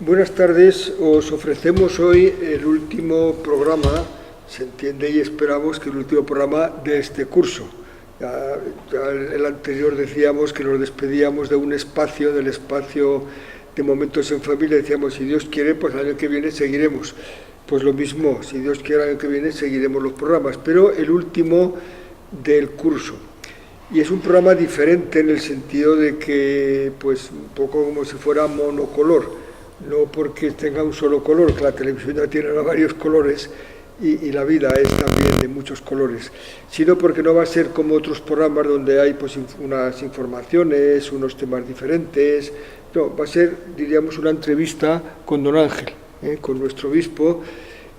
Buenas tardes, os ofrecemos hoy el último programa, se entiende y esperamos que el último programa de este curso. Ya el anterior decíamos que nos despedíamos de un espacio, del espacio de Momentos en Familia, decíamos, si Dios quiere, pues el año que viene seguiremos. Pues lo mismo, si Dios quiere, el año que viene seguiremos los programas, pero el último del curso. Y es un programa diferente en el sentido de que, pues, un poco como si fuera monocolor. No porque tenga un solo color, que la televisión ya tiene varios colores y la vida es también de muchos colores, sino porque no va a ser como otros programas donde hay pues unas informaciones, unos temas diferentes. No, va a ser, diríamos, una entrevista con don Ángel, con nuestro obispo,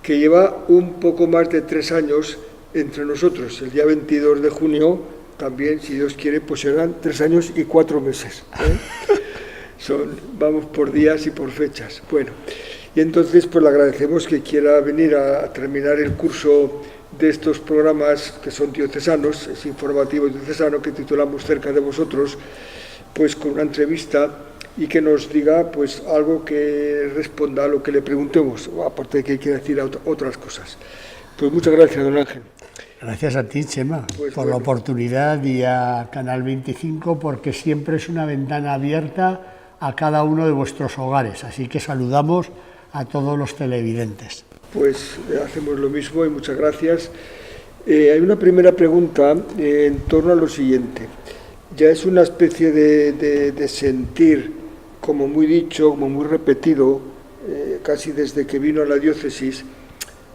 que lleva un poco más de 3 años entre nosotros. El día 22 de junio, también, si Dios quiere, pues serán 3 años y 4 meses. Vamos por días y por fechas. Bueno, y entonces pues le agradecemos que quiera venir a terminar el curso de estos programas que son diocesanos, es informativo diocesano, que titulamos Cerca de Vosotros, pues con una entrevista y que nos diga pues algo que responda a lo que le preguntemos, aparte de que quiera decir otras cosas. Pues muchas gracias, don Ángel. Gracias a ti, Chema, pues por la oportunidad, y a Canal 25, porque siempre es una ventana abierta a cada uno de vuestros hogares, así que saludamos a todos los televidentes. Pues hacemos lo mismo y muchas gracias. Hay una primera pregunta en torno a lo siguiente. Ya es una especie de sentir, como muy dicho, como muy repetido, casi desde que vino a la diócesis,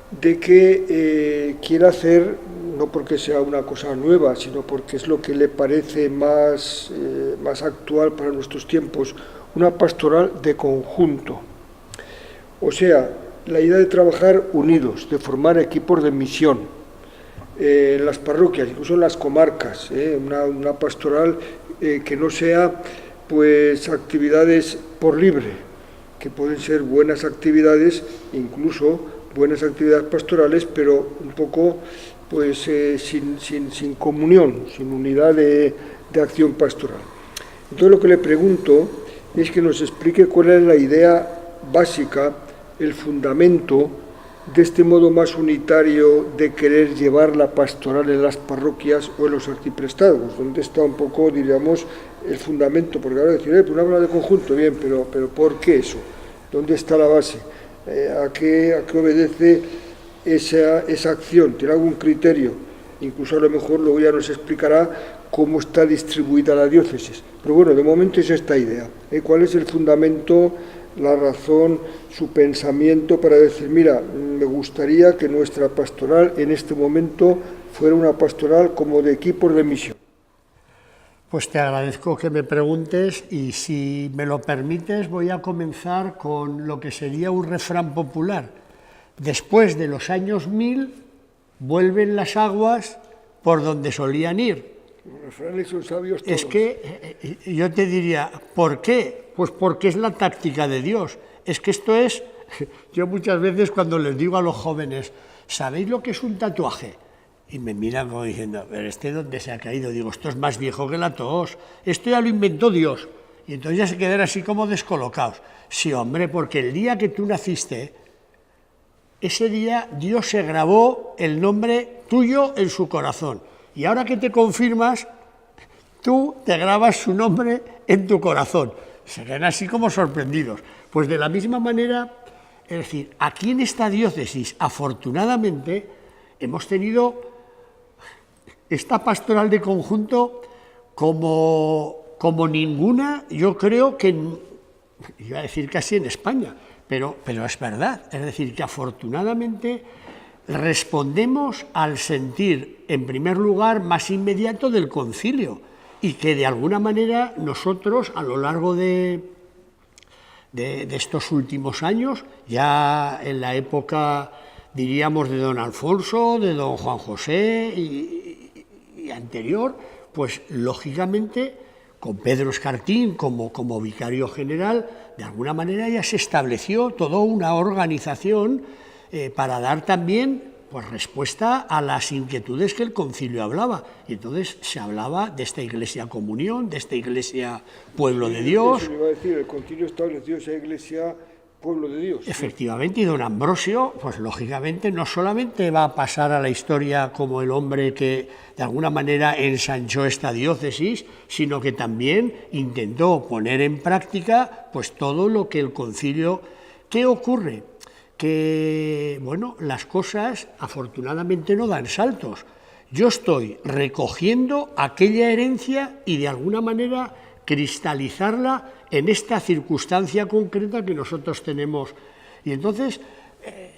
de que quiere hacer, no porque sea una cosa nueva, sino porque es lo que le parece más actual para nuestros tiempos, una pastoral de conjunto. O sea, la idea de trabajar unidos, de formar equipos de misión en las parroquias, incluso en las comarcas, una pastoral que no sea pues actividades por libre, que pueden ser buenas actividades, incluso buenas actividades pastorales, pero un poco pues sin comunión, sin unidad de acción pastoral. Entonces lo que le pregunto es que nos explique cuál es la idea básica, el fundamento de este modo más unitario de querer llevar la pastoral en las parroquias o en los arciprestados, donde está un poco, diríamos, el fundamento, porque ahora decir, pues una habla de conjunto, bien, pero ¿por qué eso? ¿Dónde está la base? ¿A qué obedece esa acción? ¿Tiene algún criterio? Incluso a lo mejor luego ya nos explicará cómo está distribuida la diócesis. Pero bueno, de momento es esta idea. ¿Cuál es el fundamento, la razón, su pensamiento para decir, mira, me gustaría que nuestra pastoral en este momento fuera una pastoral como de equipos de misión? Pues te agradezco que me preguntes, y si me lo permites voy a comenzar con lo que sería un refrán popular. Después de los años 1000 vuelven las aguas por donde solían ir. Los refranes son sabios todos. Es que yo te diría, ¿por qué? Pues porque es la táctica de Dios. Es que esto es, yo muchas veces cuando les digo a los jóvenes, ¿sabéis lo que es un tatuaje? Y me miran como diciendo, pero ¿dónde se ha caído? Digo, esto es más viejo que la tos, esto ya lo inventó Dios. Y entonces ya se quedan así como descolocados. Sí, hombre, porque el día que tú naciste, ese día Dios se grabó el nombre tuyo en su corazón. Y ahora que te confirmas, tú te grabas su nombre en tu corazón. Se quedan así como sorprendidos. Pues de la misma manera, es decir, aquí en esta diócesis, afortunadamente, hemos tenido esta pastoral de conjunto como ninguna, yo creo que, iba a decir casi en España, pero es verdad. Es decir, que afortunadamente respondemos al sentir, en primer lugar, más inmediato del concilio, y que de alguna manera nosotros, a lo largo de estos últimos años, ya en la época, diríamos, de don Alfonso, de don Juan José y anterior, pues lógicamente con Pedro Escartín como vicario general, de alguna manera ya se estableció toda una organización para dar también pues respuesta a las inquietudes que el concilio hablaba. Y entonces se hablaba de esta iglesia comunión, de esta iglesia pueblo de Dios. Eso me iba a decir, el concilio estableció esa iglesia pueblo de Dios. Efectivamente, y don Ambrosio, pues lógicamente no solamente va a pasar a la historia como el hombre que de alguna manera ensanchó esta diócesis, sino que también intentó poner en práctica pues todo lo que el concilio... ¿Qué ocurre? Que, bueno, las cosas afortunadamente no dan saltos. Yo estoy recogiendo aquella herencia y de alguna manera cristalizarla en esta circunstancia concreta que nosotros tenemos. Y entonces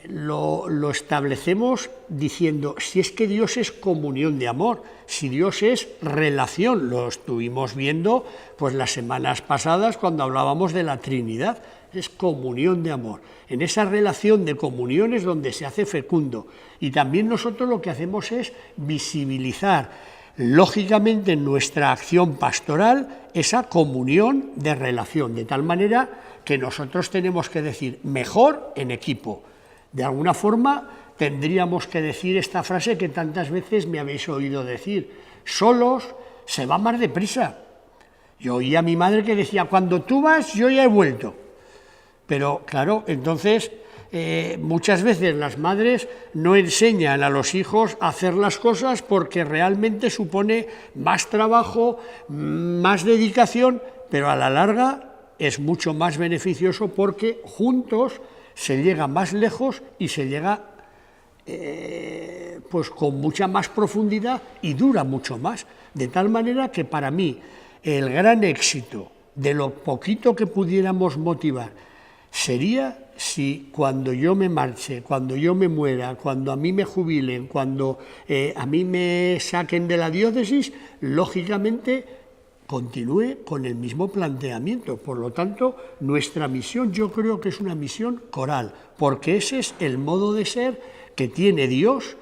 lo establecemos diciendo, si es que Dios es comunión de amor, si Dios es relación, lo estuvimos viendo pues las semanas pasadas cuando hablábamos de la Trinidad, es comunión de amor. En esa relación de comunión es donde se hace fecundo. Y también nosotros lo que hacemos es visibilizar, lógicamente, en nuestra acción pastoral, esa comunión de relación, de tal manera que nosotros tenemos que decir mejor en equipo. De alguna forma tendríamos que decir esta frase que tantas veces me habéis oído decir, solos se va más deprisa. Yo oí a mi madre que decía, cuando tú vas, yo ya he vuelto. Pero claro, entonces muchas veces las madres no enseñan a los hijos a hacer las cosas porque realmente supone más trabajo, más dedicación, pero a la larga es mucho más beneficioso porque juntos se llega más lejos y se llega pues con mucha más profundidad y dura mucho más. De tal manera que para mí el gran éxito de lo poquito que pudiéramos motivar sería si cuando yo me marche, cuando yo me muera, cuando a mí me jubilen, cuando a mí me saquen de la diócesis, lógicamente continúe con el mismo planteamiento. Por lo tanto, nuestra misión yo creo que es una misión coral, porque ese es el modo de ser que tiene Dios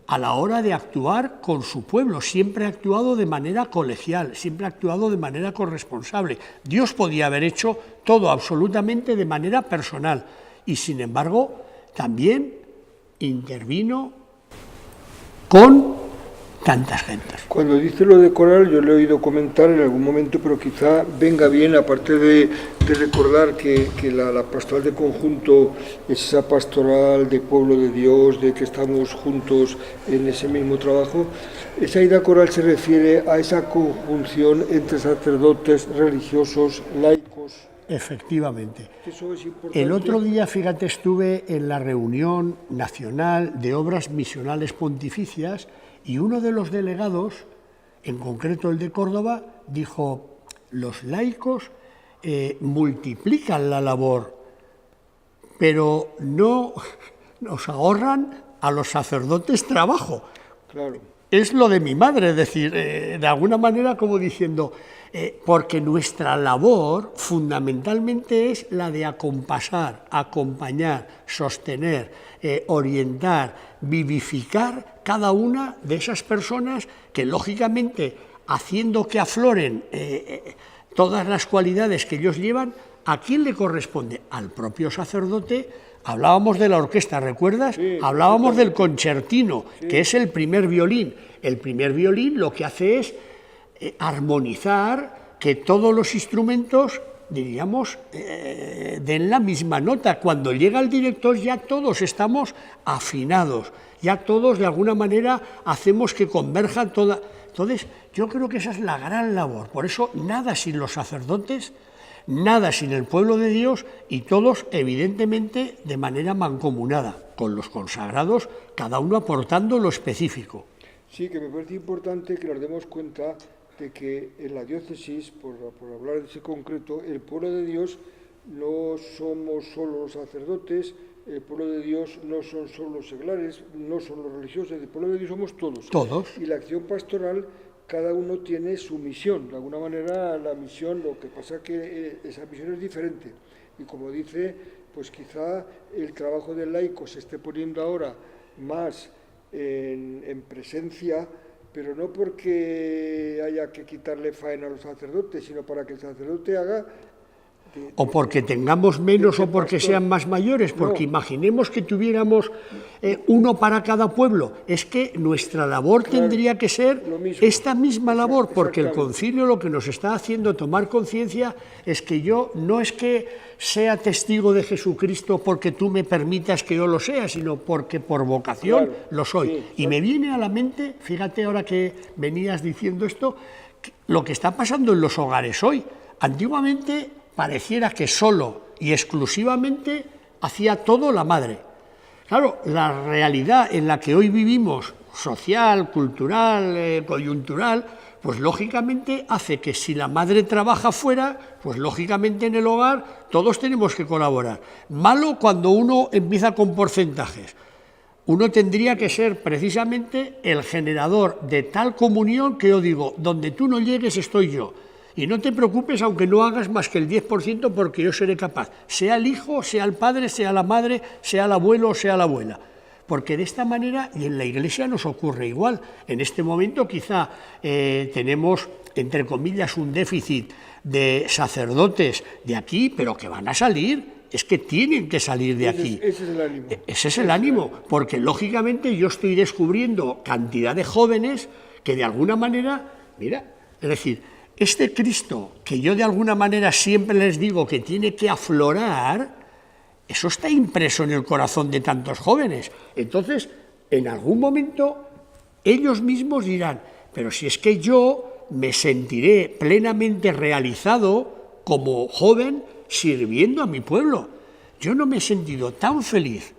a la hora de actuar con su pueblo. Siempre ha actuado de manera colegial, siempre ha actuado de manera corresponsable. Dios podía haber hecho todo absolutamente de manera personal y, sin embargo, también intervino con tantas gentes. Cuando dice lo de coral, yo le he oído comentar en algún momento, pero quizá venga bien, aparte de recordar que la pastoral de conjunto es esa pastoral de pueblo de Dios, de que estamos juntos en ese mismo trabajo. Esa idea coral se refiere a esa conjunción entre sacerdotes, religiosos, laicos. Efectivamente. Eso es importante. El otro día, fíjate, estuve en la reunión nacional de obras misionales pontificias y uno de los delegados, en concreto el de Córdoba, dijo, los laicos multiplican la labor, pero no nos ahorran a los sacerdotes trabajo. Claro. Es lo de mi madre, es decir, de alguna manera como diciendo, porque nuestra labor fundamentalmente es la de acompasar, acompañar, sostener, orientar, vivificar cada una de esas personas que lógicamente, haciendo que afloren todas las cualidades que ellos llevan, ¿a quién le corresponde? Al propio sacerdote. Hablábamos de la orquesta, ¿recuerdas? Sí, hablábamos del concertino, sí, que es el primer violín. El primer violín lo que hace es armonizar, que todos los instrumentos, diríamos, den la misma nota. Cuando llega el director ya todos estamos afinados, ya todos de alguna manera hacemos que converjan toda. Entonces, yo creo que esa es la gran labor. Por eso, nada sin los sacerdotes, nada sin el pueblo de Dios y todos, evidentemente, de manera mancomunada, con los consagrados, cada uno aportando lo específico. Sí, que me parece importante que nos demos cuenta de que en la diócesis, por hablar de ese concreto, el pueblo de Dios no somos solo los sacerdotes, el pueblo de Dios no son solo los seglares, no son los religiosos, el pueblo de Dios somos todos. Todos. Y la acción pastoral, cada uno tiene su misión. De alguna manera la misión, lo que pasa es que esa misión es diferente. Y como dice, pues quizá el trabajo del laico se esté poniendo ahora más en presencia, pero no porque haya que quitarle faena a los sacerdotes, sino para que el sacerdote haga o porque tengamos menos o porque sean más mayores, porque No. imaginemos que tuviéramos uno para cada pueblo. Es que nuestra labor tendría que ser lo mismo. esta misma labor, porque el Exactamente. concilio lo que nos está haciendo tomar conciencia es que yo no es que sea testigo de Jesucristo porque tú me permitas que yo lo sea, sino porque por vocación Claro, lo soy. sí, Y me viene a la mente, fíjate ahora que venías diciendo esto, lo que está pasando en los hogares hoy. Antiguamente pareciera que solo y exclusivamente hacía todo la madre. Claro, la realidad en la que hoy vivimos, social, cultural, coyuntural, pues lógicamente hace que si la madre trabaja fuera, pues lógicamente en el hogar todos tenemos que colaborar. Malo cuando uno empieza con porcentajes. Uno tendría que ser precisamente el generador de tal comunión que yo digo, donde tú no llegues estoy yo. Y no te preocupes aunque no hagas más que el 10% porque yo seré capaz. Sea el hijo, sea el padre, sea la madre, sea el abuelo o sea la abuela. Porque de esta manera, y en la Iglesia nos ocurre igual, en este momento quizá tenemos, entre comillas, un déficit de sacerdotes de aquí, pero que van a salir. Es que tienen que salir de aquí. Ese es el ánimo. Ese es el ánimo, porque lógicamente yo estoy descubriendo cantidad de jóvenes que de alguna manera, mira, es decir, este Cristo que yo de alguna manera siempre les digo que tiene que aflorar, eso está impreso en el corazón de tantos jóvenes. Entonces, en algún momento, ellos mismos dirán, pero si es que yo me sentiré plenamente realizado como joven sirviendo a mi pueblo. Yo no me he sentido tan feliz,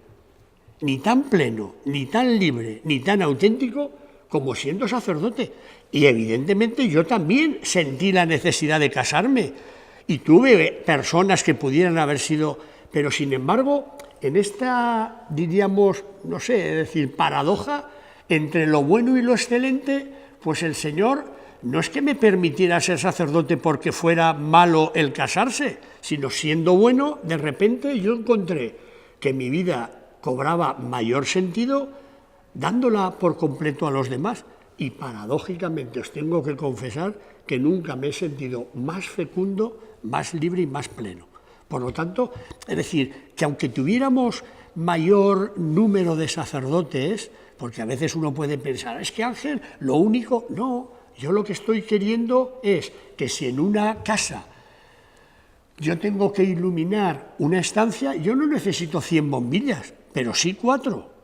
ni tan pleno, ni tan libre, ni tan auténtico como siendo sacerdote. Y evidentemente yo también sentí la necesidad de casarme y tuve personas que pudieran haber sido, pero sin embargo, en esta, diríamos, no sé, es decir, paradoja entre lo bueno y lo excelente, pues el Señor no es que me permitiera ser sacerdote porque fuera malo el casarse, sino siendo bueno, de repente yo encontré que mi vida cobraba mayor sentido dándola por completo a los demás. Y paradójicamente os tengo que confesar que nunca me he sentido más fecundo, más libre y más pleno. Por lo tanto, es decir, que aunque tuviéramos mayor número de sacerdotes, porque a veces uno puede pensar, es que Ángel, lo único, no, yo lo que estoy queriendo es que si en una casa yo tengo que iluminar una estancia, yo no necesito 100 bombillas, pero sí 4.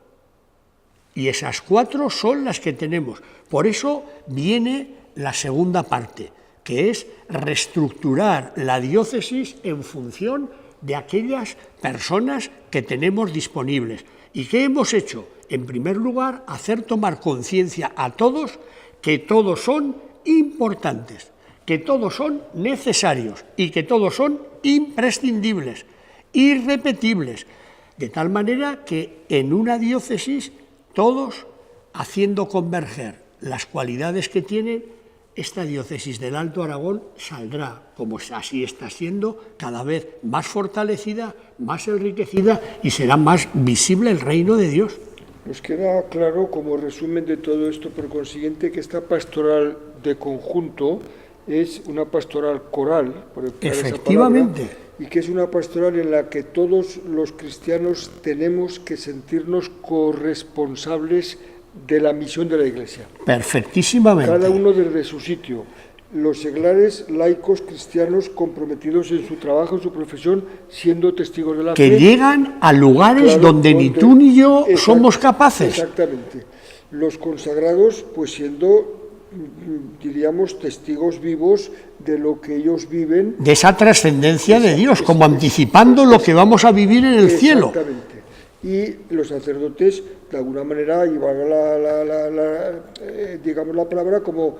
Y esas 4 son las que tenemos. Por eso viene la segunda parte, que es reestructurar la diócesis en función de aquellas personas que tenemos disponibles. ¿Y qué hemos hecho? En primer lugar, hacer tomar conciencia a todos que todos son importantes, que todos son necesarios y que todos son imprescindibles, irrepetibles, de tal manera que en una diócesis todos, haciendo converger las cualidades que tienen, esta diócesis del Alto Aragón saldrá, como así está siendo, cada vez más fortalecida, más enriquecida y será más visible el reino de Dios. Nos queda claro, como resumen de todo esto, por consiguiente, que esta pastoral de conjunto es una pastoral coral, por emplear esa Efectivamente. palabra, y que es una pastoral en la que todos los cristianos tenemos que sentirnos corresponsables de la misión de la Iglesia. Perfectísimamente. Cada uno desde su sitio. Los seglares, laicos, cristianos comprometidos en su trabajo, en su profesión, siendo testigos de la fe. Que llegan a lugares Claro, donde ni tú ni yo somos capaces. Exactamente. Los consagrados, pues siendo, diríamos, testigos vivos de lo que ellos viven. De esa trascendencia de Dios, como anticipando lo que vamos a vivir en el cielo. Exactamente. Y los sacerdotes, de alguna manera, y valga digamos la palabra, como,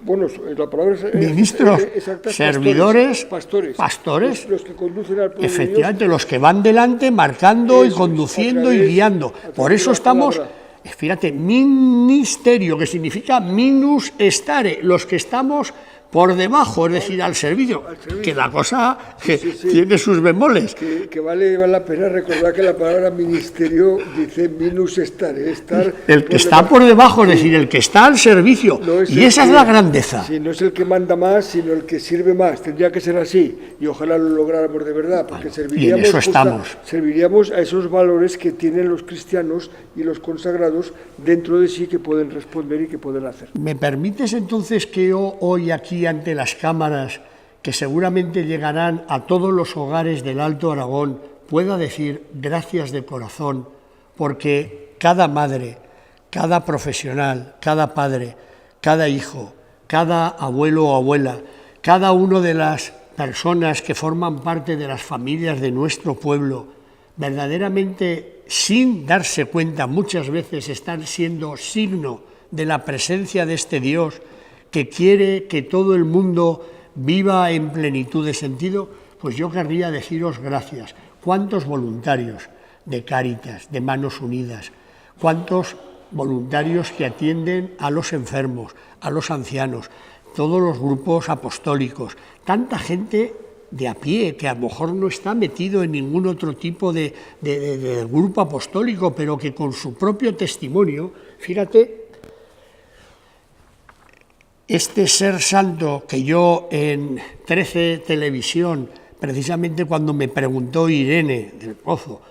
bueno, la palabra es ministros, exacta, servidores, pastores, los que conducen al pueblo efectivamente, de Dios, los que van delante marcando y Eso, conduciendo a través- y guiando. a través Por de eso la estamos, palabra. fíjate, ministerio, que significa minus estare, los que estamos por debajo, es decir, al servicio, que la cosa tiene sus bemoles. Que vale la pena recordar que la palabra ministerio dice minus estare, estar el que está por debajo, es decir, el que está al servicio, no y esa es la grandeza. Sí, no es el que manda más, sino el que sirve más, tendría que ser así, y ojalá lo lográramos de verdad, porque serviríamos a esos valores que tienen los cristianos y los consagrados dentro de sí, que pueden responder y que pueden hacer. ¿Me permites entonces que yo hoy aquí ante las cámaras, que seguramente llegarán a todos los hogares del Alto Aragón, pueda decir gracias de corazón, porque cada madre, cada profesional, cada padre, cada hijo, cada abuelo o abuela, cada una de las personas que forman parte de las familias de nuestro pueblo, verdaderamente sin darse cuenta muchas veces están siendo signo de la presencia de este Dios que quiere que todo el mundo viva en plenitud de sentido, pues yo querría deciros gracias. ¿Cuántos voluntarios de Cáritas, de Manos Unidas? ¿Cuántos voluntarios que atienden a los enfermos, a los ancianos? Todos los grupos apostólicos, tanta gente de a pie, que a lo mejor no está metido en ningún otro tipo de grupo apostólico, pero que con su propio testimonio, fíjate, este ser santo que yo en 13 Televisión, precisamente cuando me preguntó Irene del Pozo,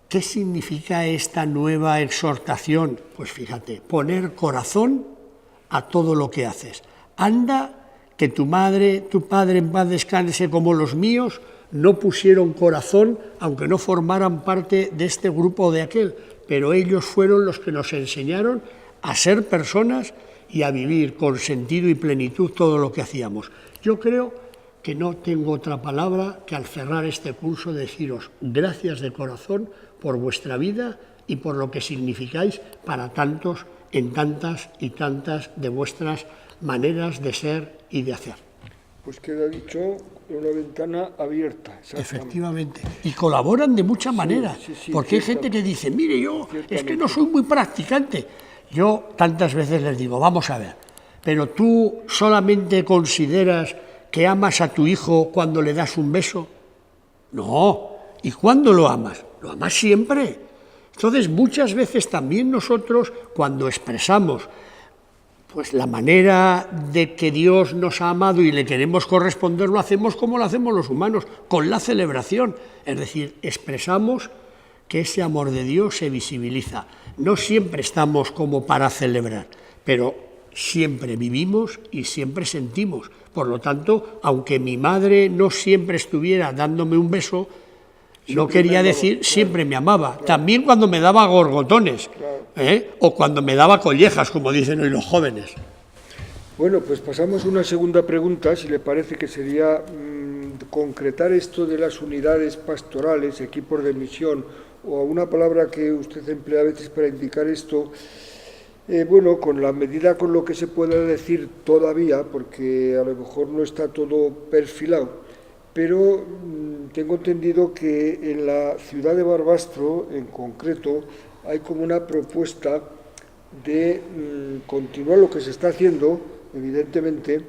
¿qué significa esta nueva exhortación? Pues fíjate, poner corazón a todo lo que haces. Anda, que tu madre, tu padre en paz descanse como los míos, no pusieron corazón, aunque no formaran parte de este grupo o de aquel, pero ellos fueron los que nos enseñaron a ser personas y a vivir con sentido y plenitud todo lo que hacíamos. Yo creo que no tengo otra palabra que al cerrar este curso deciros gracias de corazón por vuestra vida y por lo que significáis para tantos, en tantas y tantas de vuestras maneras de ser y de hacer. Pues queda dicho, una ventana abierta. Efectivamente. Y colaboran de muchas maneras, porque hay gente que dice, mire, yo es que no soy muy practicante. Yo tantas veces les digo, vamos a ver, pero tú solamente consideras que amas a tu hijo cuando le das un beso. No. ¿Y cuándo lo amas? Lo amas siempre. Entonces, muchas veces también nosotros, cuando expresamos pues la manera de que Dios nos ha amado y le queremos corresponder, lo hacemos como lo hacemos los humanos, con la celebración. Es decir, expresamos que ese amor de Dios se visibiliza. No siempre estamos como para celebrar, pero siempre vivimos y siempre sentimos. Por lo tanto, aunque mi madre no siempre estuviera dándome un beso, no quería decir siempre me amaba. También cuando me daba gorgotones, o cuando me daba collejas, como dicen hoy los jóvenes. Bueno, pues pasamos a una segunda pregunta, si le parece, que sería concretar esto de las unidades pastorales, equipos de misión, o una palabra que usted emplea a veces para indicar esto. Bueno, con la medida con lo que se pueda decir todavía, porque a lo mejor no está todo perfilado, pero tengo entendido que en la ciudad de Barbastro, en concreto, hay como una propuesta de continuar lo que se está haciendo, evidentemente,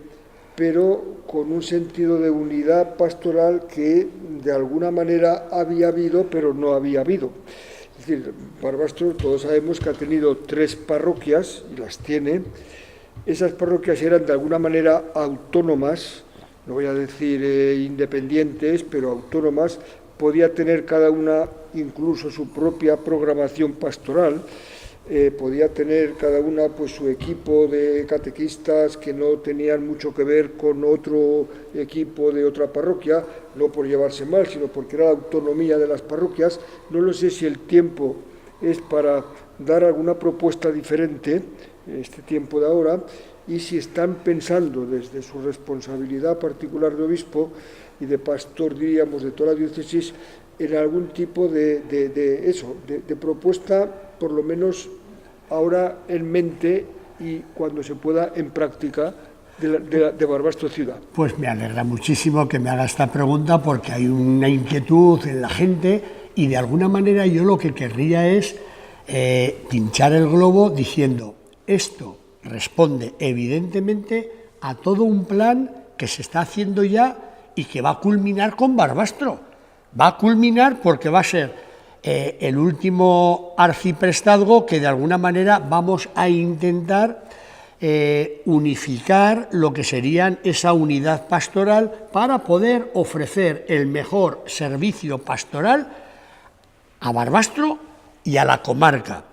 pero con un sentido de unidad pastoral que de alguna manera había habido, pero no había habido. Es decir, Barbastro, todos sabemos que ha tenido 3 parroquias, y las tiene. Esas parroquias eran de alguna manera autónomas, no voy a decir independientes, pero autónomas. Podía tener cada una incluso su propia programación pastoral, podía tener cada una pues su equipo de catequistas que no tenían mucho que ver con otro equipo de otra parroquia, no por llevarse mal, sino porque era la autonomía de las parroquias. No lo sé si el tiempo es para dar alguna propuesta diferente, este tiempo de ahora, y si están pensando desde su responsabilidad particular de obispo y de pastor, diríamos, de toda la diócesis, en algún tipo de propuesta, por lo menos ahora en mente y cuando se pueda en práctica, de Barbastro ciudad. Pues me alegra muchísimo que me haga esta pregunta, porque hay una inquietud en la gente y de alguna manera yo lo que querría es pinchar el globo diciendo, esto responde evidentemente a todo un plan que se está haciendo ya y que va a culminar con Barbastro. Va a culminar porque va a ser el último arciprestazgo que de alguna manera vamos a intentar unificar lo que serían esa unidad pastoral para poder ofrecer el mejor servicio pastoral a Barbastro y a la comarca,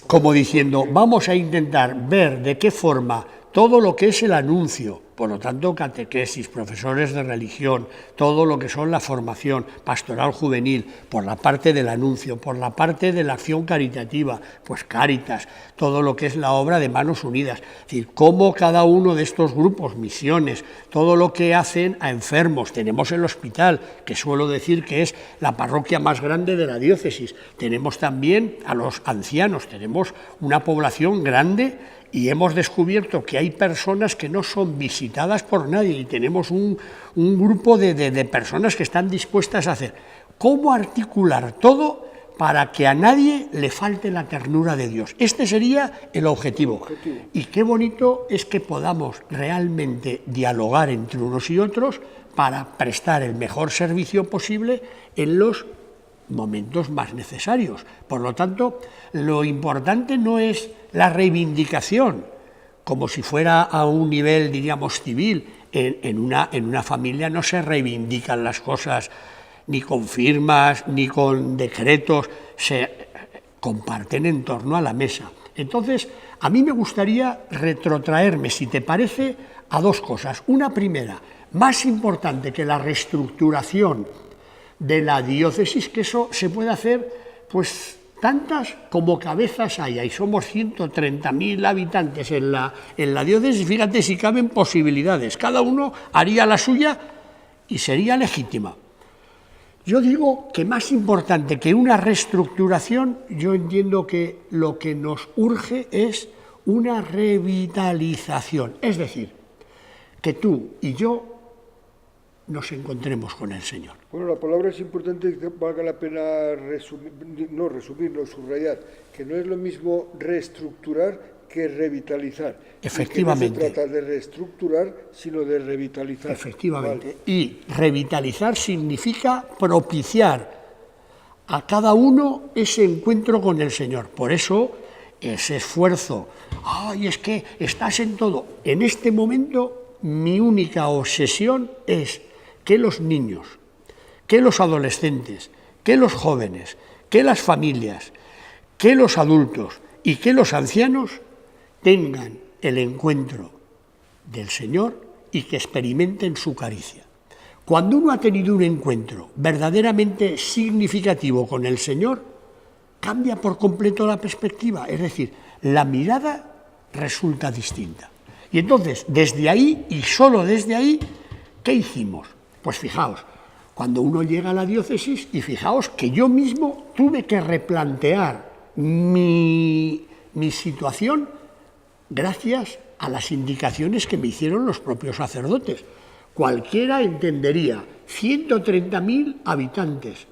como diciendo, vamos a intentar ver de qué forma todo lo que es el anuncio, por lo tanto catequesis, profesores de religión, todo lo que son la formación pastoral juvenil, por la parte del anuncio, por la parte de la acción caritativa, pues Cáritas, todo lo que es la obra de Manos Unidas, es decir, cómo cada uno de estos grupos, misiones, todo lo que hacen a enfermos, tenemos el hospital, que suelo decir que es la parroquia más grande de la diócesis, tenemos también a los ancianos, tenemos una población grande y hemos descubierto que hay personas que no son visitadas por nadie y tenemos un grupo de personas que están dispuestas a hacer. ¿Cómo articular todo para que a nadie le falte la ternura de Dios? Este sería el objetivo. Y qué bonito es que podamos realmente dialogar entre unos y otros para prestar el mejor servicio posible en los momentos más necesarios. Por lo tanto, lo importante no es la reivindicación, como si fuera a un nivel, diríamos, civil. En una familia no se reivindican las cosas ni con firmas, ni con decretos, se comparten en torno a la mesa. Entonces, a mí me gustaría retrotraerme, si te parece, a dos cosas. Una primera, más importante que la reestructuración de la diócesis, que eso se puede hacer, pues tantas como cabezas haya, y somos 130.000 habitantes en la diócesis, fíjate si caben posibilidades, cada uno haría la suya y sería legítima. Yo digo que más importante que una reestructuración, yo entiendo que lo que nos urge es una revitalización, es decir, que tú y yo nos encontremos con el Señor. Bueno, la palabra es importante, valga la pena subrayar, que no es lo mismo reestructurar que revitalizar. Efectivamente. Y que no se trata de reestructurar, sino de revitalizar. Efectivamente. Vale. Y revitalizar significa propiciar a cada uno ese encuentro con el Señor. Por eso, ese esfuerzo. ¡Ay, es que estás en todo! En este momento, mi única obsesión es que los niños, que los adolescentes, que los jóvenes, que las familias, que los adultos y que los ancianos tengan el encuentro del Señor y que experimenten su caricia. Cuando uno ha tenido un encuentro verdaderamente significativo con el Señor, cambia por completo la perspectiva, es decir, la mirada resulta distinta. Y entonces, desde ahí y solo desde ahí, ¿qué hicimos? Pues fijaos, cuando uno llega a la diócesis, y fijaos que yo mismo tuve que replantear mi situación gracias a las indicaciones que me hicieron los propios sacerdotes. Cualquiera entendería, 130.000 habitantes.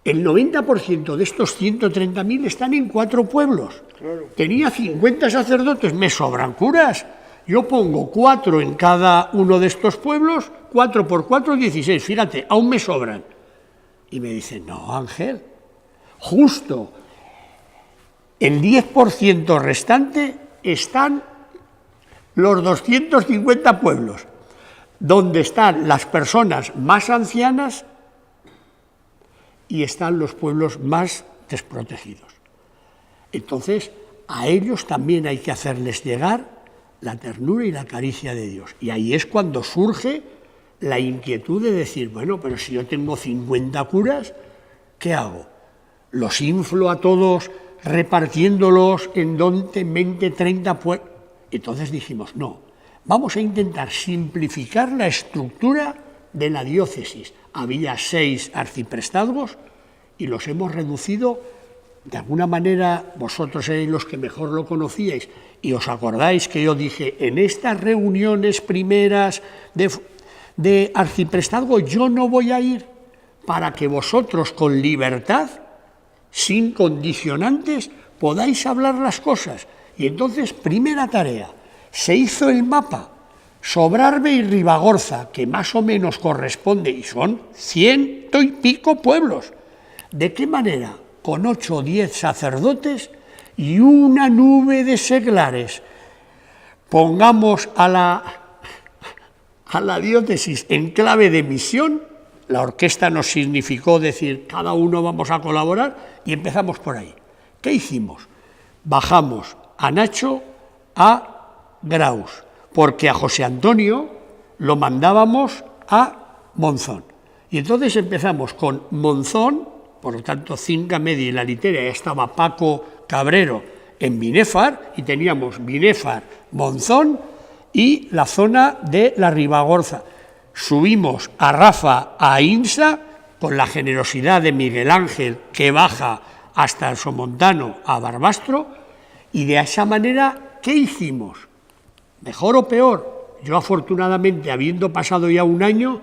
El 90% de estos 130.000 están en 4 pueblos. Claro. Tenía 50 sacerdotes, me sobran curas. Yo pongo 4 en cada uno de estos pueblos, 4 por 4, 16. Fíjate, aún me sobran. Y me dicen, no, Ángel, justo el 10% restante están los 250 pueblos, donde están las personas más ancianas y están los pueblos más desprotegidos. Entonces, a ellos también hay que hacerles llegar la ternura y la caricia de Dios. Y ahí es cuando surge la inquietud de decir, bueno, pero si yo tengo 50 curas, ¿qué hago? ¿Los inflo a todos repartiéndolos en 20, 30 pueblos? Entonces dijimos, no, vamos a intentar simplificar la estructura de la diócesis. Había 6 arciprestazgos y los hemos reducido. De alguna manera, vosotros erais los que mejor lo conocíais y os acordáis que yo dije, en estas reuniones primeras de arciprestazgo yo no voy a ir, para que vosotros con libertad, sin condicionantes, podáis hablar las cosas. Y entonces, primera tarea, Se hizo el mapa, Sobrarbe y Ribagorza, que más o menos corresponde, y son 100 y pico pueblos. ¿De qué manera? Con 8 o 10 sacerdotes y una nube de seglares. Pongamos a la diócesis en clave de misión. La orquesta nos significó decir, cada uno vamos a colaborar, y empezamos por ahí. ¿Qué hicimos? Bajamos a Nacho, a Graus, porque a José Antonio lo mandábamos a Monzón. Y entonces empezamos con Monzón, por lo tanto Cinca Media y la Litera, ya estaba Paco Cabrero en Binéfar, y teníamos Binéfar, Monzón y la zona de la Ribagorza. Subimos a Rafa, a Insa, con la generosidad de Miguel Ángel, que baja hasta el Somontano, a Barbastro, y de esa manera, ¿qué hicimos? ¿Mejor o peor? Yo, afortunadamente, habiendo pasado ya un año,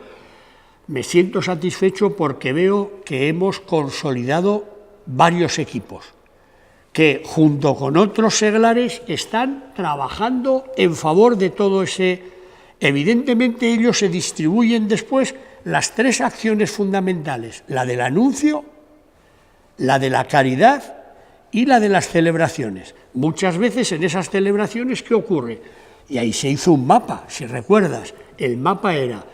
me siento satisfecho porque veo que hemos consolidado varios equipos, que junto con otros seglares están trabajando en favor de todo ese. Evidentemente ellos se distribuyen después las 3 acciones fundamentales, la del anuncio, la de la caridad y la de las celebraciones. Muchas veces en esas celebraciones, ¿qué ocurre? Y ahí se hizo un mapa, si recuerdas. El mapa era,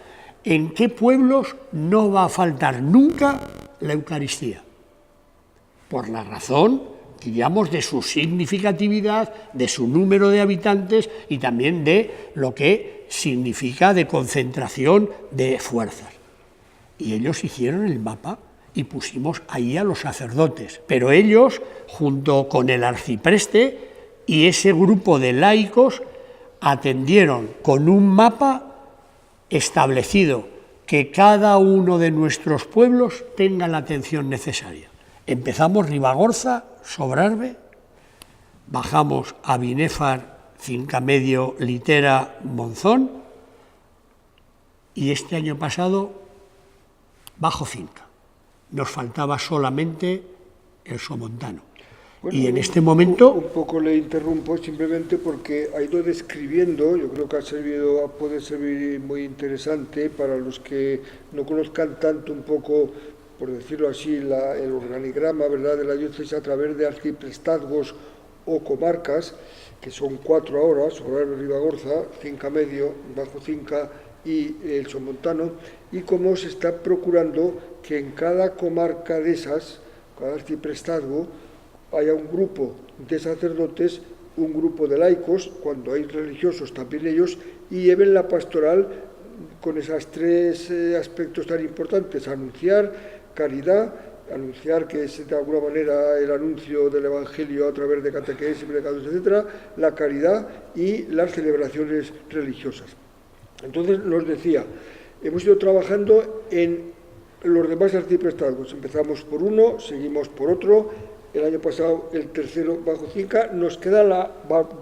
¿en qué pueblos no va a faltar nunca la Eucaristía? Por la razón, digamos, de su significatividad, de su número de habitantes y también de lo que significa de concentración de fuerzas. Y ellos hicieron el mapa y pusimos ahí a los sacerdotes, pero ellos, junto con el arcipreste y ese grupo de laicos, atendieron con un mapa establecido que cada uno de nuestros pueblos tenga la atención necesaria. Empezamos Ribagorza, Sobrarbe, bajamos a Binéfar, Cinca Medio, Litera, Monzón, y este año pasado bajo Cinca. Nos faltaba solamente el Somontano. Bueno, y en este momento... Un poco le interrumpo simplemente porque ha ido describiendo, yo creo que puede servir muy interesante para los que no conozcan tanto un poco, por decirlo así, el organigrama, ¿verdad?, de la diócesis a través de arciprestazgos o comarcas, que son 4 ahora, Sobrarbe, Ribagorza, Cinca Medio, Bajo Cinca y el Somontano, y cómo se está procurando que en cada comarca de esas, cada arciprestazgo, haya un grupo de sacerdotes, un grupo de laicos, cuando hay religiosos también ellos, y lleven la pastoral con esos 3 aspectos tan importantes: anunciar, caridad, anunciar, que es de alguna manera el anuncio del Evangelio a través de catequesis, precados, etcétera, la caridad y las celebraciones religiosas. Entonces nos decía, hemos ido trabajando en los demás arciprestazgos, empezamos por uno, seguimos por otro. El año pasado el tercero bajo Cinca, nos queda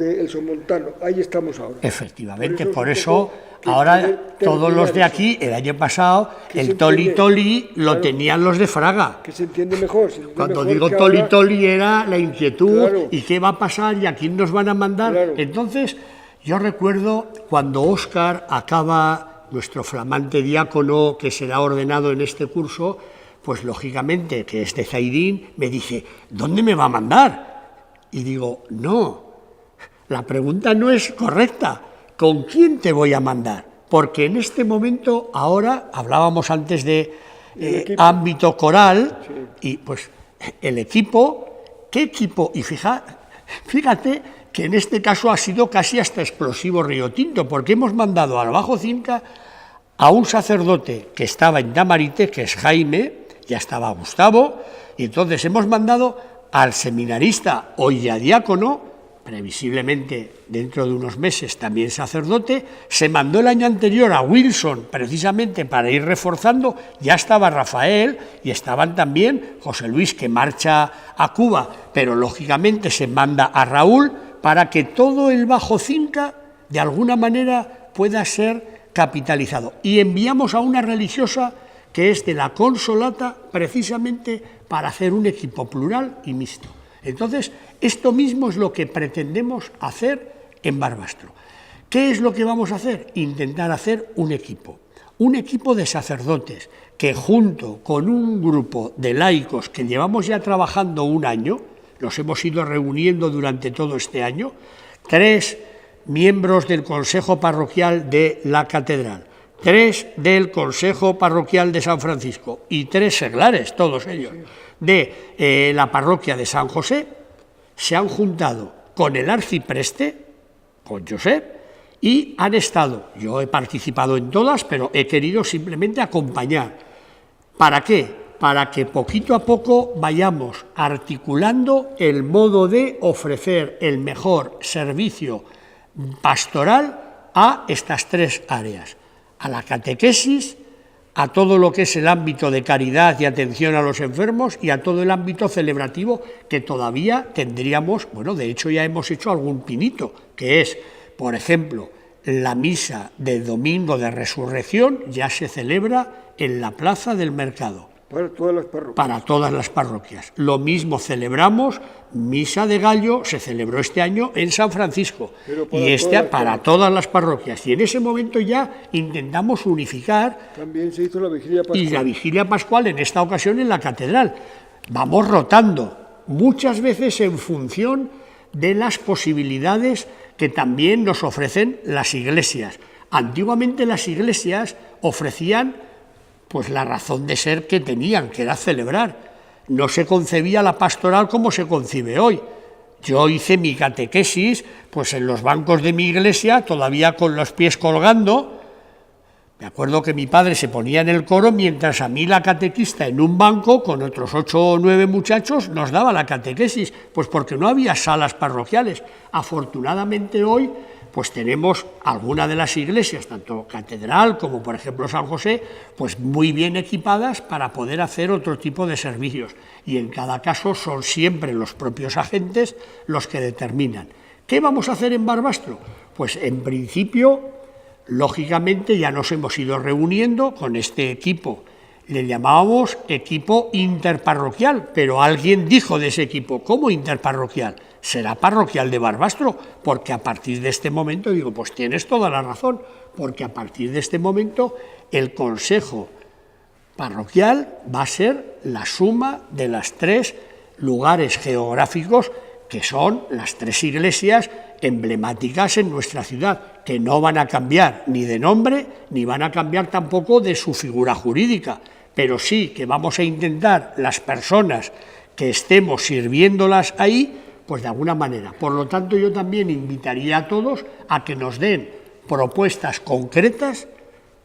el Somontano, ahí estamos ahora. Efectivamente, por eso ahora todos los de aquí, el año pasado, el toli-toli lo tenían los de Fraga. Que se entiende mejor. Cuando digo toli-toli era la inquietud, claro, y qué va a pasar y a quién nos van a mandar. Claro. Entonces, yo recuerdo cuando Óscar acaba, nuestro flamante diácono que será ordenado en este curso, pues lógicamente, que es de Zairín, me dice, ¿dónde me va a mandar? Y digo, no, la pregunta no es correcta. ¿Con quién te voy a mandar? Porque en este momento, ahora, hablábamos antes de ámbito coral, sí, y pues el equipo, ¿qué equipo? Y fíjate que en este caso ha sido casi hasta explosivo Río Tinto, porque hemos mandado al Bajo Cinca a un sacerdote que estaba en Tamarite, que es Jaime, ya estaba Gustavo, y entonces hemos mandado al seminarista, hoy ya diácono, previsiblemente dentro de unos meses también sacerdote. Se mandó el año anterior a Wilson, precisamente para ir reforzando, ya estaba Rafael y estaban también José Luis, que marcha a Cuba, pero lógicamente se manda a Raúl para que todo el Bajo Cinca de alguna manera pueda ser capitalizado. Y enviamos a una religiosa que es de la Consolata, precisamente para hacer un equipo plural y mixto. Entonces, esto mismo es lo que pretendemos hacer en Barbastro. ¿Qué es lo que vamos a hacer? Intentar hacer un equipo de sacerdotes que junto con un grupo de laicos que llevamos ya trabajando un año, nos hemos ido reuniendo durante todo este año, 3 miembros del Consejo Parroquial de la Catedral, 3 del Consejo Parroquial de San Francisco y 3 seglares, todos ellos, de la parroquia de San José, se han juntado con el arcipreste, con Josep, y han estado, yo he participado en todas, pero he querido simplemente acompañar. ¿Para qué? Para que poquito a poco vayamos articulando el modo de ofrecer el mejor servicio pastoral a estas 3 áreas, a la catequesis, a todo lo que es el ámbito de caridad y atención a los enfermos y a todo el ámbito celebrativo que todavía tendríamos, bueno, de hecho ya hemos hecho algún pinito, que es, por ejemplo, la misa del Domingo de Resurrección ya se celebra en la Plaza del Mercado. Para todas las parroquias. Para todas las parroquias. Lo mismo celebramos, Misa de Gallo se celebró este año en San Francisco y para todas las parroquias. Y en ese momento ya intentamos unificar. También se hizo la Vigilia Pascual. Y la Vigilia Pascual en esta ocasión en la Catedral. Vamos rotando, muchas veces en función de las posibilidades que también nos ofrecen las iglesias. Antiguamente las iglesias ofrecían pues la razón de ser que tenían, que era celebrar. No se concebía la pastoral como se concibe hoy. Yo hice mi catequesis pues en los bancos de mi iglesia, todavía con los pies colgando. Me acuerdo que mi padre se ponía en el coro mientras a mí la catequista en un banco con otros 8 o 9 muchachos nos daba la catequesis, pues porque no había salas parroquiales. Afortunadamente hoy pues tenemos algunas de las iglesias, tanto catedral como por ejemplo San José, pues muy bien equipadas para poder hacer otro tipo de servicios. Y en cada caso son siempre los propios agentes los que determinan. ¿Qué vamos a hacer en Barbastro? Pues en principio, lógicamente ya nos hemos ido reuniendo con este equipo. Le llamábamos equipo interparroquial, pero alguien dijo de ese equipo, ¿cómo interparroquial? Será parroquial de Barbastro, porque a partir de este momento, digo, pues tienes toda la razón, porque a partir de este momento el consejo parroquial va a ser la suma de las 3 lugares geográficos que son las 3 iglesias emblemáticas en nuestra ciudad, que no van a cambiar ni de nombre, ni van a cambiar tampoco de su figura jurídica, pero sí que vamos a intentar las personas que estemos sirviéndolas ahí, pues de alguna manera. Por lo tanto, yo también invitaría a todos a que nos den propuestas concretas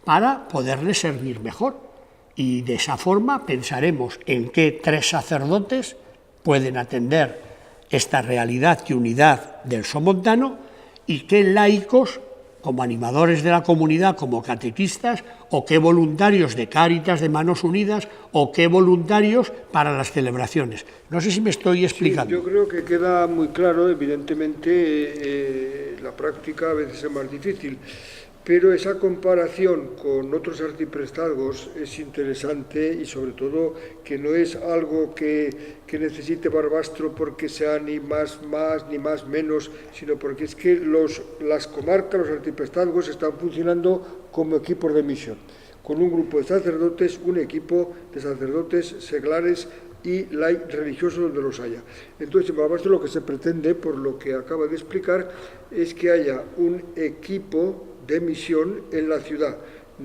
para poderles servir mejor. Y de esa forma pensaremos en qué 3 sacerdotes pueden atender esta realidad y unidad del somontano y qué laicos, como animadores de la comunidad, como catequistas, o qué voluntarios de Cáritas, de Manos Unidas, o qué voluntarios para las celebraciones. No sé si me estoy explicando. Sí, yo creo que queda muy claro, evidentemente la práctica a veces es más difícil, pero esa comparación con otros arciprestazgos es interesante y sobre todo que no es algo que necesite Barbastro porque sea ni más ni más menos, sino porque es que las comarcas, los arciprestazgos están funcionando como equipos de misión, con un grupo de sacerdotes, un equipo de sacerdotes seglares y religiosos donde los haya. Entonces, en Barbastro lo que se pretende, por lo que acaba de explicar, es que haya un equipo de misión en la ciudad.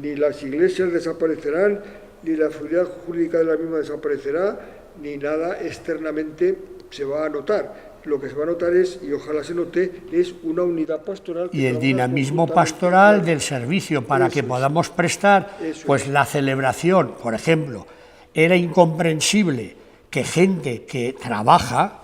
Ni las iglesias desaparecerán, ni la fluidez jurídica de la misma desaparecerá, ni nada externamente se va a notar. Lo que se va a notar es, y ojalá se note, es una unidad pastoral. Y el dinamismo pastoral del servicio para que podamos prestar pues la celebración. Por ejemplo, era incomprensible que gente que trabaja,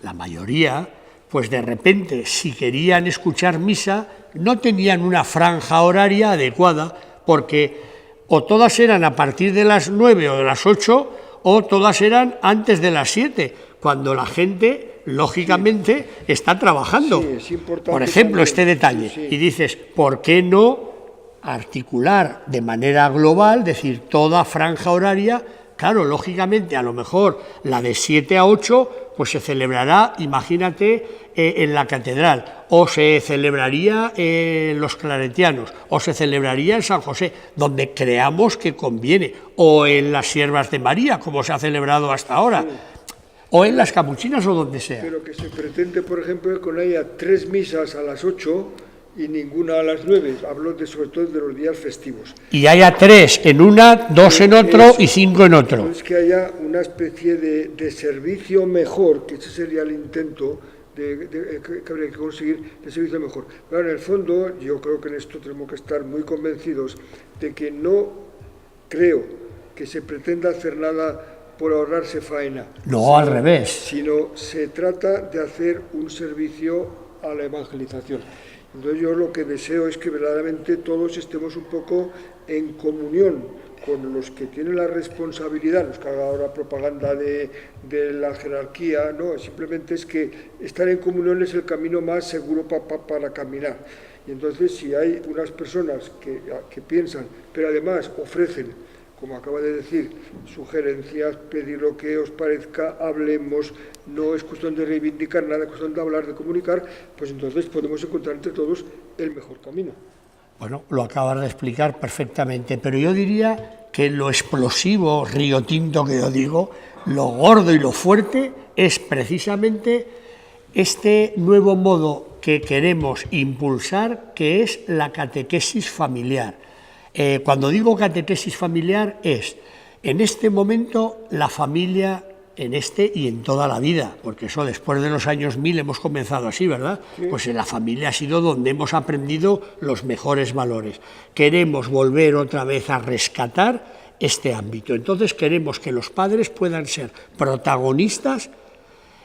la mayoría, pues de repente, si querían escuchar misa, no tenían una franja horaria adecuada, porque o todas eran a partir de las 9 o de las 8, o todas eran antes de las 7, cuando la gente, lógicamente, está trabajando. Sí, por ejemplo, este detalle. Y dices, ¿por qué no articular de manera global, decir, toda franja horaria claro, lógicamente, a lo mejor la de 7 a 8, pues se celebrará, imagínate, en la catedral, o se celebraría en los claretianos, o se celebraría en San José, donde creamos que conviene, o en las Siervas de María, como se ha celebrado hasta ahora, o en las Capuchinas o donde sea. Pero que se pretende, por ejemplo, que no haya 3 misas a las 8 y ninguna a las 9, hablo sobre todo de los días festivos. Y haya 3 en una, 2 en otro y 5 en otro. Es que haya una especie de servicio mejor, que ese sería el intento que habría que conseguir, de servicio mejor. Pero en el fondo, yo creo que en esto tenemos que estar muy convencidos de que no creo que se pretenda hacer nada por ahorrarse faena. No, al revés. Sino se trata de hacer un servicio a la evangelización. Entonces yo lo que deseo es que verdaderamente todos estemos un poco en comunión con los que tienen la responsabilidad, los que hagan ahora propaganda de la jerarquía, no, simplemente es que estar en comunión es el camino más seguro para caminar. Y entonces si hay unas personas que piensan, pero además ofrecen, como acaba de decir, sugerencias, pedir lo que os parezca, hablemos, no es cuestión de reivindicar nada, es cuestión de hablar, de comunicar, pues entonces podemos encontrar entre todos el mejor camino. Bueno, lo acabas de explicar perfectamente, pero yo diría que lo explosivo, río tinto que yo digo, lo gordo y lo fuerte es precisamente este nuevo modo que queremos impulsar, que es la catequesis familiar. Cuando digo catequesis familiar es, en este momento, la familia, en este y en toda la vida, porque eso después de los años 1000 hemos comenzado así, ¿verdad? Sí. Pues en la familia ha sido donde hemos aprendido los mejores valores. Queremos volver otra vez a rescatar este ámbito. Entonces queremos que los padres puedan ser protagonistas,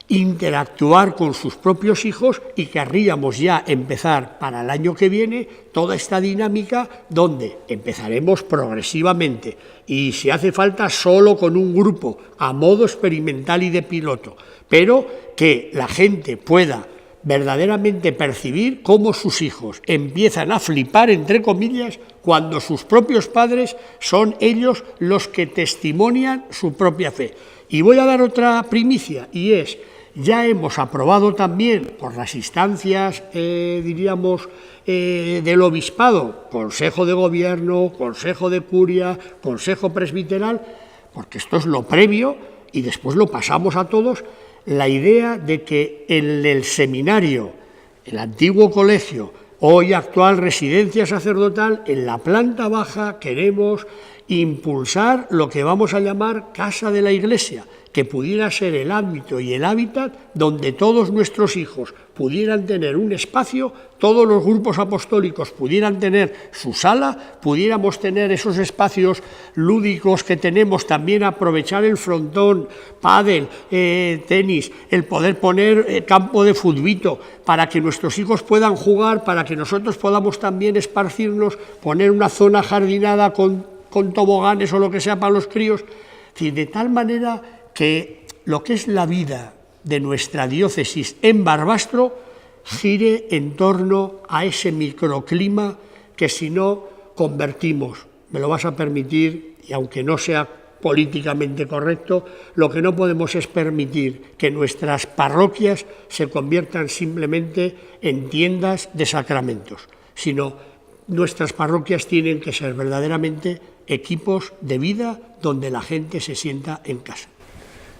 interactuar con sus propios hijos y querríamos ya empezar para el año que viene toda esta dinámica donde empezaremos progresivamente y si hace falta solo con un grupo a modo experimental y de piloto, pero que la gente pueda verdaderamente percibir cómo sus hijos empiezan a flipar, entre comillas, cuando sus propios padres son ellos los que testimonian su propia fe. Y voy a dar otra primicia y es, ya hemos aprobado también por las instancias, diríamos, del obispado, Consejo de Gobierno, Consejo de Curia, Consejo Presbiteral, porque esto es lo previo y después lo pasamos a todos, la idea de que en el seminario, el antiguo colegio, hoy actual residencia sacerdotal, en la planta baja queremos impulsar lo que vamos a llamar Casa de la Iglesia, que pudiera ser el ámbito y el hábitat donde todos nuestros hijos pudieran tener un espacio, todos los grupos apostólicos pudieran tener su sala, pudiéramos tener esos espacios lúdicos que tenemos, también aprovechar el frontón, pádel, tenis, el poder poner campo de futbito, para que nuestros hijos puedan jugar, para que nosotros podamos también esparcirnos, poner una zona jardinada con toboganes o lo que sea para los críos, de tal manera que lo que es la vida de nuestra diócesis en Barbastro gire en torno a ese microclima que si no convertimos, me lo vas a permitir, y aunque no sea políticamente correcto, lo que no podemos es permitir que nuestras parroquias se conviertan simplemente en tiendas de sacramentos, sino nuestras parroquias tienen que ser verdaderamente equipos de vida donde la gente se sienta en casa.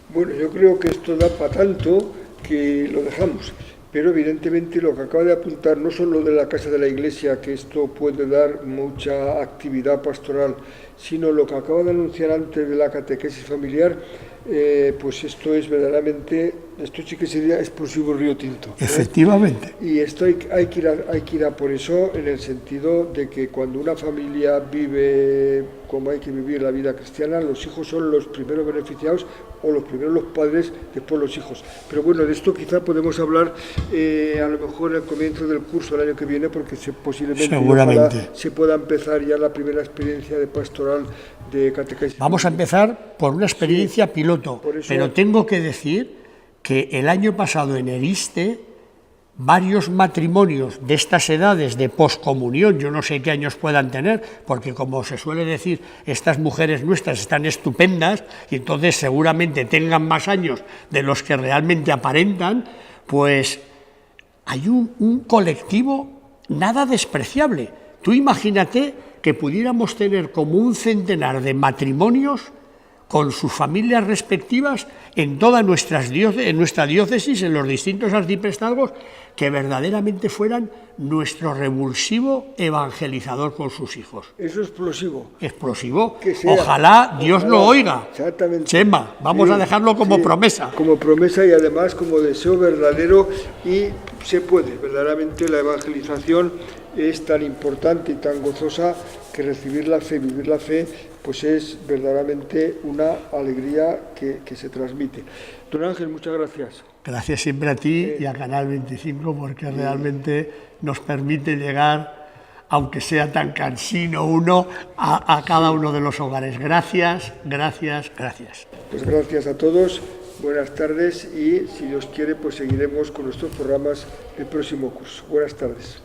Bueno, yo creo que esto da para tanto que lo dejamos, pero evidentemente lo que acaba de apuntar no solo de la Casa de la Iglesia, que esto puede dar mucha actividad pastoral, sino lo que acaba de anunciar antes de la catequesis familiar, pues esto es verdaderamente, esto sí que sería explosivo río tinto. Efectivamente. Y esto hay que ir a por eso, en el sentido de que cuando una familia vive como hay que vivir la vida cristiana, los hijos son los primeros beneficiados, o los primeros los padres, después los hijos. Pero bueno, de esto quizá podemos hablar a lo mejor al comienzo del curso del año que viene, porque posiblemente se pueda empezar ya la primera experiencia de pastoral de catequesis. Vamos a empezar por una experiencia piloto, pero tengo que decir que el año pasado en Eriste varios matrimonios de estas edades de poscomunión, yo no sé qué años puedan tener, porque como se suele decir, estas mujeres nuestras están estupendas y entonces seguramente tengan más años de los que realmente aparentan, pues hay un colectivo nada despreciable. Tú imagínate que pudiéramos tener como un centenar de matrimonios con sus familias respectivas en toda nuestra diócesis, en los distintos arciprestazgos, que verdaderamente fueran nuestro revulsivo evangelizador con sus hijos. Eso es explosivo. Explosivo. Ojalá Dios lo oiga. Exactamente. Chema, vamos a dejarlo como promesa. Como promesa y además como deseo verdadero, y se puede. Verdaderamente la evangelización es tan importante y tan gozosa que recibir la fe, vivir la fe, pues es verdaderamente una alegría que se transmite. Don Ángel, muchas gracias. Gracias siempre a ti y a Canal 25, porque realmente nos permite llegar, aunque sea tan cansino uno, a cada uno de los hogares. Gracias, gracias, gracias. Pues gracias a todos, buenas tardes, y si Dios quiere, pues seguiremos con nuestros programas el próximo curso. Buenas tardes.